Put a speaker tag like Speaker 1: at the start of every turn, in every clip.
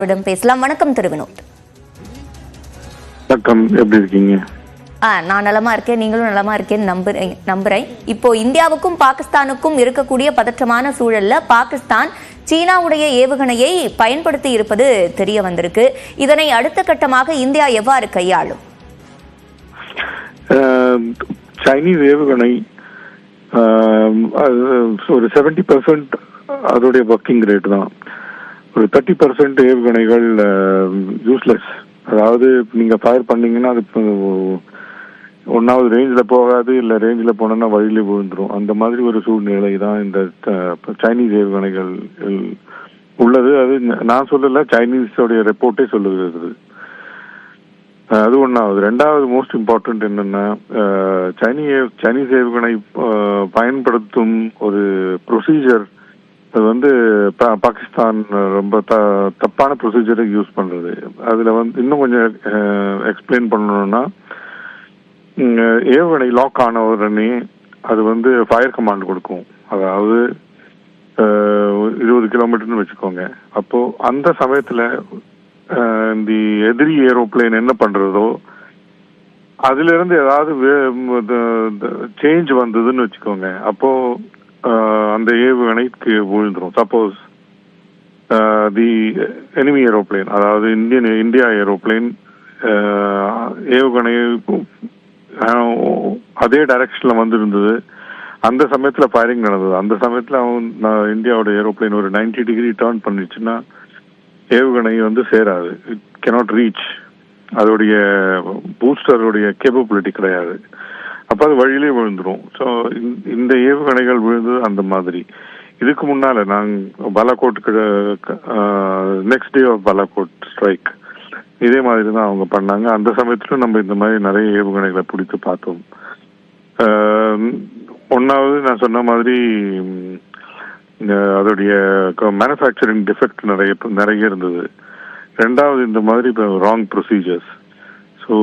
Speaker 1: விடம் பேசலாம். வணக்கம் திரு வினோத்.
Speaker 2: வணக்கம், எப்படி இருக்கீங்க?
Speaker 1: நான் நலமா இருக்கேன், நீங்களும் நலமா இருக்கேன்னு நம்புறேன். இப்போ இந்தியாவுக்கும் பாகிஸ்தானுக்கும் இருக்கக்கூடிய பதற்றமான சூழல்ல பாகிஸ்தான் சீனாவுடைய ஏவுகணையை பயன்படுத்தி இருப்பது தெரிய வந்திருக்கு. இதனை அடுத்த கட்டமாக இந்தியா எவ்வாறு கையாளும்?
Speaker 2: சைனீஸ் ஏவுகணை ஒரு 70% அதோடைய ஒர்க்கிங் ரேட் தான். ஒரு 30% ஏவுகணைகள் யூஸ்லெஸ். அதாவது நீங்க ஃபயர் பண்ணீங்கன்னா அது ஒன்னாவது ரேஞ்சில் போகாது, இல்லை ரேஞ்சில் போனோன்னா வழியில விழுந்துரும். அந்த மாதிரி ஒரு சூழ்நிலை தான் இந்த சைனீஸ் ஏவுகணைகள் உள்ளது. அது நான் சொல்லல, சைனீஸோடைய ரிப்போர்ட்டே சொல்லுகிறது. அது ஒன்றாவது. ரெண்டாவது மோஸ்ட் இம்பார்ட்டன்ட் என்னன்னா, சைனீஸ் ஏவுகணை பயன்படுத்தும் ஒரு ப்ரொசீஜர், அது வந்து பாகிஸ்தான் ரொம்ப தப்பான ப்ரொசீஜரை யூஸ் பண்றது. அதுல வந்து இன்னும் கொஞ்சம் எக்ஸ்பிளைன் பண்ணணும்னா, ஏவுகணை லாக் ஆன உடனே அது வந்து ஃபயர் கமாண்ட் கொடுக்கும். அதாவது 20 கிலோமீட்டர்னு வச்சுக்கோங்க. அப்போ அந்த சமயத்துல இந்த எதிரி ஏரோப்ளேன் என்ன பண்றதோ அதுல இருந்து ஏதாவது சேஞ்ச் வந்ததுன்னு வச்சுக்கோங்க, அப்போ அந்த ஏவுகணைக்கு விழுந்துரும். சப்போஸ் தி எனிமி ஏரோப்ளேன், அதாவது இந்தியா ஏரோப்ளேன் ஏவுகணை அதே டைரக்ஷன்ல வந்திருந்தது, அந்த சமயத்துல ஃபயரிங் நடந்தது. அந்த சமயத்துல இந்தியாவோட ஏரோப்ளேன் ஒரு 90 டிகிரி டர்ன் பண்ணிடுச்சுன்னா ஏவுகணை வந்து சேராது. It cannot reach. அதோடைய பூஸ்டருடைய கேப்பபிலிட்டி கிடையாது. அப்போ அது வழியிலே விழுந்துரும். ஸோ இந்த ஏவுகணைகள் விழுந்தது அந்த மாதிரி. இதுக்கு முன்னால நாங்கள் பாலாகோட்டுக்கு next day of Balakot strike இதே மாதிரி தான் அவங்க பண்ணாங்க. அந்த சமயத்துல நம்ம இந்த மாதிரி நிறைய ஏவுகணைகளை பிடித்து பார்த்தோம். ஒன்னாவது நான் சொன்ன மாதிரி அதோடைய மேனுஃபேக்சரிங் டிஃபெக்ட் நிறைய இருந்தது. ரெண்டாவது இந்த மாதிரி wrong procedures. So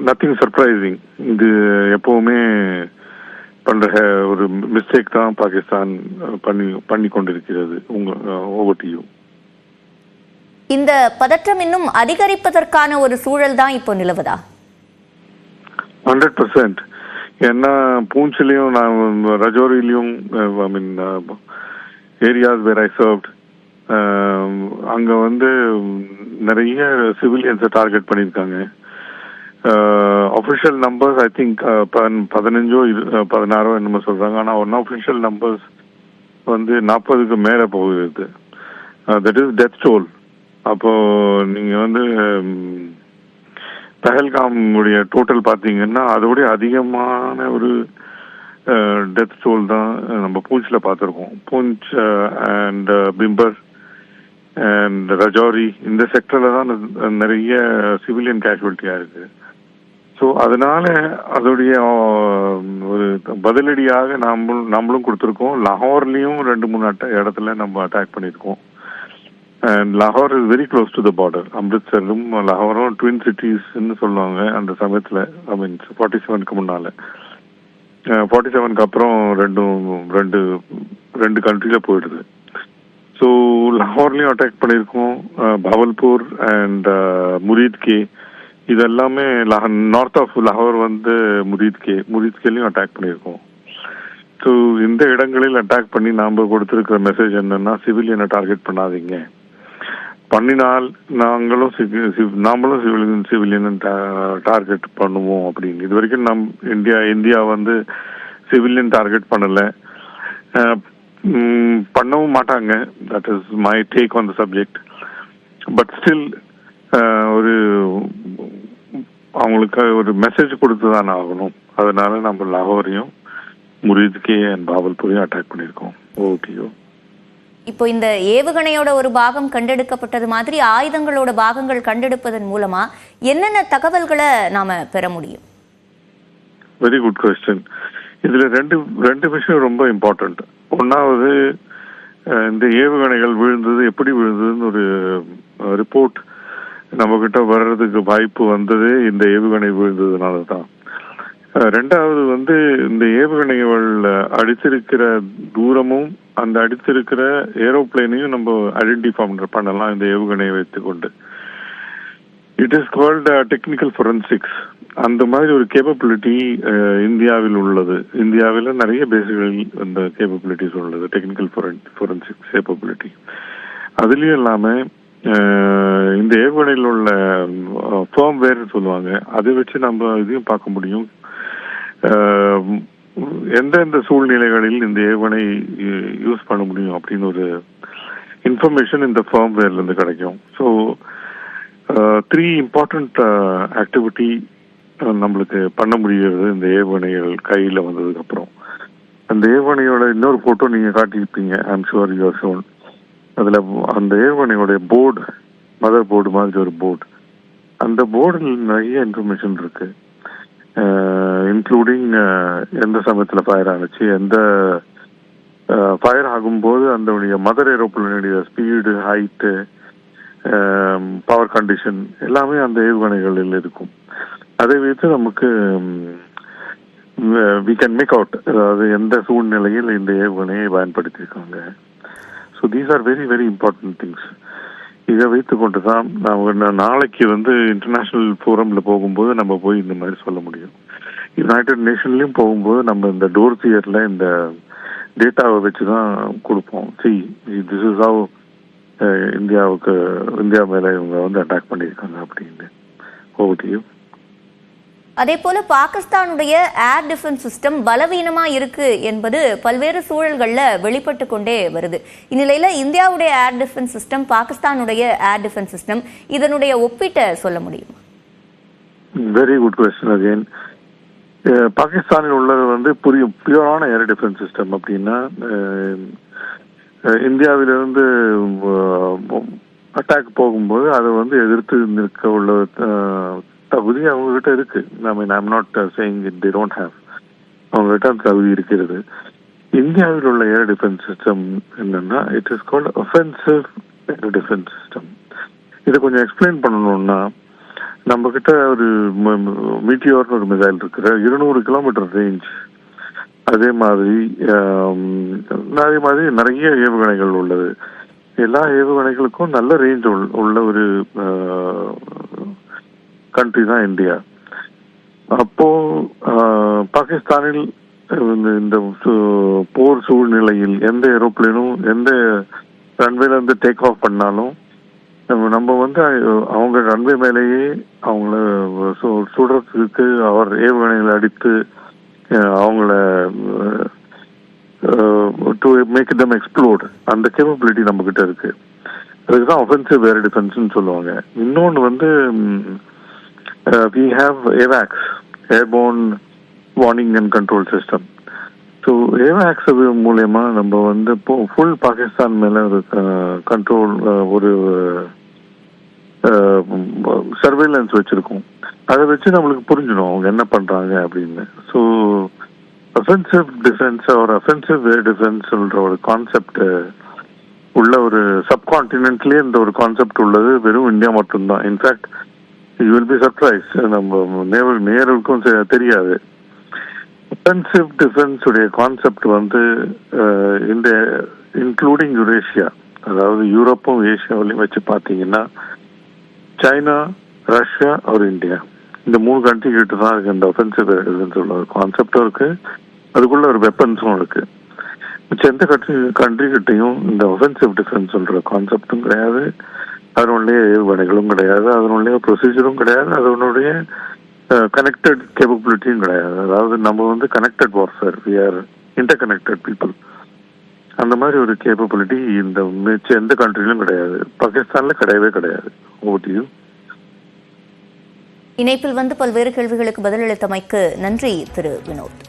Speaker 2: nothing surprising. இது எப்பவுமே பண்ற ஒரு மிஸ்டேக் தான் பாகிஸ்தான் பண்ணி கொண்டிருக்கிறது. ஓவர்டியூ.
Speaker 1: இந்த பதற்றம் இன்னும் அதிகரிப்பதற்கான ஒரு சூழல் தான் இப்போ நிலவுதா?
Speaker 2: 100%. ஏன்னா பூஞ்சிலையும் ரஜோரிலையும் ஏரியாஸ் வேர் ஐ சர்வ்ட், அங்க வந்து நிறைய சிவிலியன்ஸை டார்கெட் பண்ணியிருக்காங்க. அஃபிஷியல் நம்பர்ஸ் ஐ திங்க் 15-16 என்னமோ சொல்றாங்க. ஆனால் அன்அஃபிஷியல் நம்பர்ஸ் வந்து 40க்கு மேலே போகுது. That is death toll. அப்போ நீங்க வந்து பஹல்காம் உடைய டோட்டல் பார்த்தீங்கன்னா அதோடைய அதிகமான ஒரு டெத் டோல் தான் நம்ம பூஞ்சில் பார்த்துருக்கோம். பூஞ்ச் அண்ட் பிம்பர் அண்ட் ரஜோரி இந்த செக்டர்ல தான் நிறைய சிவிலியன் கேஷுவலிட்டியா இருக்கு. ஸோ அதனால அதோடைய ஒரு பதிலடியாக நம்மளும் கொடுத்துருக்கோம். லாகோர்லயும் 2-3 இடத்துல நம்ம அட்டாக் பண்ணியிருக்கோம். அண்ட் லாகோர் is very close to the border. அம்ரித்சரும் லாகோரும் ட்வின் சிட்டிஸ்ன்னு சொல்லுவாங்க அந்த சமயத்துல. 47க்கு முன்னால. 47க்கு அப்புறம் ரெண்டு கண்ட்ரில போயிடுது. ஸோ லாகோர்லயும் அட்டாக் பண்ணியிருக்கோம். பாவல்பூர் அண்ட் முரீத்கே இதெல்லாமே நார்த் ஆஃப் லாகோர் வந்து முரீத்கேலையும் அட்டாக் பண்ணியிருக்கோம். ஸோ இந்த இடங்களில் அட்டாக் பண்ணி நாம் கொடுத்துருக்கிற மெசேஜ் என்னன்னா, சிவிலியனை டார்கெட் பண்ணாதீங்க. பண்ணினால் நாமளும் சிவிலியன் டார்கெட் பண்ணுவோம் அப்படின்னு. இது வரைக்கும் இந்தியா வந்து சிவிலியன் டார்கெட் பண்ணல, பண்ணவும் மாட்டாங்க. That is my take on the subject. But still ஒரு அவங்களுக்கு ஒரு மெசேஜ் கொடுத்து தானே ஆகணும். அதனால நம்ம லாகோரையும் முரீத்கே அண்ட் பாவல்பூரையும் அட்டாக் பண்ணியிருக்கோம். ஓகேயோ.
Speaker 1: இப்போ இந்த ஏவுகணையோட ஒரு பாகம் கண்டெடுக்கப்பட்டது மாதிரி ஆயுதங்களோட பாகங்கள் கண்டெடுப்பதன் மூலமா என்னென்ன தகவல்களை நாம பெற முடியும்?
Speaker 2: Very good question. இதுல ரெண்டு விஷயம் ரொம்ப இம்பார்ட்டன்ட். ஒன்னாவது, இந்த ஏவுகணைகள் விழுந்தது எப்படி விழுந்ததுன்னு ஒரு ரிப்போர்ட் நம்ம கிட்ட வர்றதுக்கு வாய்ப்பு வந்தது இந்த ஏவுகணை விழுந்ததுனால தான். ரெண்டாவது வந்து இந்த ஏவுகணைகள் அடித்திருக்கிற தூரமும் அந்த அடித்திருக்கிற ஏரோப்ளேனையும் நம்ம ஐடென்டிஃபை பண்ணலாம் இந்த ஏவுகணையை வைத்துக்கொண்டு. It is called technical forensics. அந்த மாதிரி ஒரு கேப்பபிலிட்டி இந்தியாவில் உள்ளது. இந்தியாவில் நிறைய பேசுகளில் அந்த கேப்பபிலிட்டிஸ் உள்ளது, டெக்னிக்கல் ஃபொரன்சிக்ஸ் கேப்பபிலிட்டி. அதுலயும் இல்லாம இந்த ஏவுகணையில் உள்ள ஃபர்ம்வேர் சொல்லுவாங்க, அதை வச்சு நம்ம இதையும் பார்க்க முடியும். எந்தெந்த சூழ்நிலைகளில் இந்த ஏவுகணை யூஸ் பண்ண முடியும் அப்படின்னு ஒரு இன்ஃபர்மேஷன் இந்த ஃபர்ம்வேர்ல இருந்து கிடைக்கும். ஸோ 3 இம்பார்ட்டன்ட் ஆக்டிவிட்டி நம்மளுக்கு பண்ண முடிகிறது இந்த ஏவுகணைகள் கையில வந்ததுக்கு அப்புறம். அந்த ஏவுகணையோட இன்னொரு போட்டோ நீங்க காட்டியிருப்பீங்க, I'm sure you are shown. அதுல அந்த ஏவுகணையோட போர்டு, மதர் போர்டு மாதிரி ஒரு போர்டு, அந்த போர்டில் நிறைய இன்ஃபர்மேஷன் இருக்கு, இன்க்ளூடிங் எந்த சமயத்துல ஃபயர் ஆனிச்சு, எந்த ஃபயர் ஆகும்போது அந்த மதர் ஏரோப்ளேனுடைய ஸ்பீடு, ஹைட்டு, பவர் கண்டிஷன் எல்லாமே அந்த ஏவுகணைகளில் இருக்கும். அதை வைத்து நமக்கு we can make out, அதாவது எந்த சூழ்நிலையில் இந்த ஏவுகணையை பயன்படுத்தியிருக்காங்க. So these are very very important things. இதை வைத்து கொண்டு தான் நாளைக்கு வந்து இன்டர்நேஷனல் ஃபோரம்ல போகும்போது நம்ம போய் இந்த மாதிரி சொல்ல முடியும். யுனைடெட் நேஷன்லயும் போகும்போது நம்ம இந்த டோர்சியர்ல இந்த டேட்டாவை வச்சு தான் கொடுப்போம். திஸ் இஸ் ஹவ் இந்தியா மேல இவங்க வந்து அட்டாக் பண்ணியிருக்காங்க அப்படின்னு. ஓகே.
Speaker 1: அதே போல பாகிஸ்தானுடைய ஏர் டிஃபென்ஸ் சிஸ்டம் பலவீனமா இருக்கு என்பது பல்வேறு சூழல்கள்ல வெளிப்பட்டு கொண்டே வருது. இந்நிலையில இந்தியாவுடைய ஏர் டிஃபென்ஸ் சிஸ்டம், பாகிஸ்தானுடைய ஏர் டிஃபென்ஸ் சிஸ்டம், இதனுடைய ஒப்பீட்டை சொல்ல முடியும்?
Speaker 2: Very good question again. பாகிஸ்தானில் உள்ளது வந்து பியூரான ஏர் டிஃபென்ஸ் சிஸ்டம். அப்படின்னா இந்தியாவிலிருந்து அட்டாக் போகும்போது அதை வந்து எதிர்த்து நிற்க உள்ள தகுதி அவங்க கிட்ட இருக்கு. I'm not saying it they don't have. அவங்க கிட்ட அந்த தகுதி இருக்கிறது. இந்தியாவில் உள்ள ஏர் டிஃபென்ஸ் சிஸ்டம் என்னன்னா, it is called offensive air defence system. இதை கொஞ்சம் எக்ஸ்பிளைன் பண்ணணும்னா, நம்ம கிட்ட ஒரு மீட்டியோர்னு ஒரு மிசைல் இருக்கிற 200 கிலோமீட்டர் ரேஞ்ச். அதே மாதிரி நிறைய ஏவுகணைகள் உள்ளது. எல்லா ஏவுகணைகளுக்கும் நல்ல ரேஞ்ச் உள்ள ஒரு கண்ட்ரி தான் இந்தியா. அப்போ பாகிஸ்தானில் இந்த போர் சூழ்நிலையில் எந்த ஏரோப்ளேனும் எந்த ரன்வேல இருந்து டேக் ஆஃப் பண்ணாலும் நம்ம வந்து அவங்க ரன்வே மேலேயே அவங்கள சுடுறதுக்கு அவர் ஏவுகணைகளை அடித்து அவங்கள டு மேக் தம் எக்ஸ்ப்ளோர்ட் அந்த கேப்பபிலிட்டி நம்ம கிட்ட இருக்கு. அதுக்குதான் ஒஃபென்சிவ் ஏர் டிஃபென்ஸ்ன்னு சொல்லுவாங்க. இன்னொன்று வந்து we have AWACS, Airborne Warning and Control System. So AWACS மூலயமா நம்ம வந்து ஃபுல் பாகிஸ்தான் மேல ஒரு கண்ட்ரோல், ஒரு சர்வேலன்ஸ் வச்சிருக்கோம். அதை வச்சு நம்மளுக்கு புரிஞ்சிடும் அவங்க என்ன பண்றாங்க அப்படின்னு. ஸோ அஃபென்சிவ் டிஃபென்ஸ் ஒரு அஃபென்சிவ் ஏர் டிஃபென்ஸ் சொல்ற ஒரு கான்செப்ட் உள்ள ஒரு சப்கான்டினென்ட்லயே இந்த ஒரு கான்செப்ட் உள்ளது வெறும் இந்தியா மட்டும்தான். In fact you will be surprise, நம்ம நேருக்கும் தெரியாது. அஃபென்சிவ் டிஃபென்ஸ் உடைய கான்செப்ட் வந்து இந்த இன்க்ளூடிங் யுரேஷியா, அதாவது யூரோப்பும் ஏஷியாவிலையும் வச்சு பார்த்தீங்கன்னா சைனா, ரஷ்யா ஒரு இந்தியா, இந்த 3 கண்ட்ரி கிட்ட தான் இருக்கு இந்த அஃபென்சிவ் டிஃபென்ஸ் உள்ள ஒரு கான்செப்டும் இருக்கு, அதுக்குள்ள ஒரு வெப்பன்ஸும் இருக்கு. மிச்சம் எந்த கண்ட்ரி கிட்டையும் இந்த அஃபென்சிவ் டிஃபென்ஸ் சொல்ற கான்செப்டும் கிடையாது, அதனுடைய ஏவுகணைகளும் கிடையாது, அதனுடைய ப்ரொசீஜரும் கிடையாது, அதனுடைய கனெக்டட் கேப்பபிலிட்டியும் கிடையாது. அதாவது நம்ம வந்து connected warfare, we are interconnected people. அந்த மாதிரி ஒரு கேப்பபிலிட்டி இந்த மிச்ச எந்த கண்ட்ரிலும் கிடையாது, பாகிஸ்தான்ல கிடையவே கிடையாது. ஓடியும்
Speaker 1: இணைப்பில் வந்து பல்வேறு கேள்விகளுக்கு பதிலளித்தமைக்கு நன்றி திரு வினோத்.